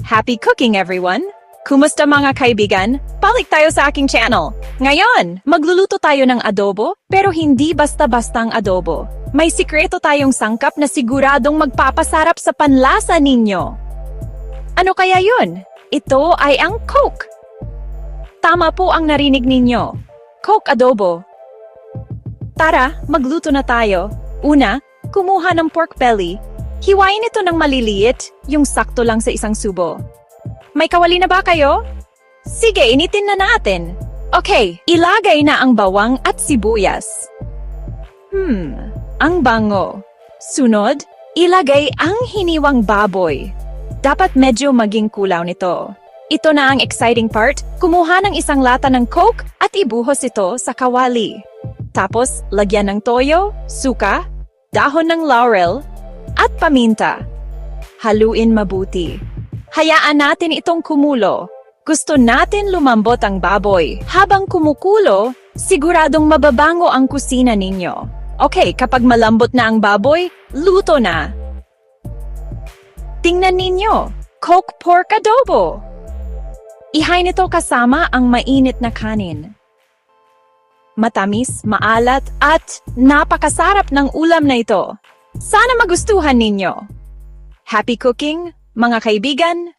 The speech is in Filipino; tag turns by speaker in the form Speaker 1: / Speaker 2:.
Speaker 1: Happy cooking, everyone! Kumusta mga kaibigan? Balik tayo sa aking channel. Ngayon, magluluto tayo ng adobo, pero hindi basta-bastang adobo. May sikreto tayong sangkap na siguradong magpapasarap sa panlasa ninyo. Ano kaya yun? Ito ay ang Coke. Tama po ang narinig ninyo. Coke adobo. Tara, magluto na tayo. Una, kumuha ng pork belly. Hiwain ito ng maliliit, yung sakto lang sa isang subo. May kawali na ba kayo? Sige, initin na natin. Okay, ilagay na ang bawang at sibuyas. Ang bango. Sunod, ilagay ang hiniwang baboy. Dapat medyo maging kulaw nito. Ito na ang exciting part, kumuha ng isang lata ng Coke at ibuhos ito sa kawali. Tapos, lagyan ng toyo, suka, dahon ng laurel, at paminta. Haluin mabuti. Hayaan natin itong kumulo. Gusto natin lumambot ang baboy. Habang kumukulo, siguradong mababango ang kusina ninyo. Okay, kapag malambot na ang baboy, luto na. Tingnan ninyo, Coke pork adobo. Ihain ito kasama ang mainit na kanin. Matamis, maalat, at napakasarap ng ulam na ito. Sana magustuhan ninyo. Happy cooking, mga kaibigan!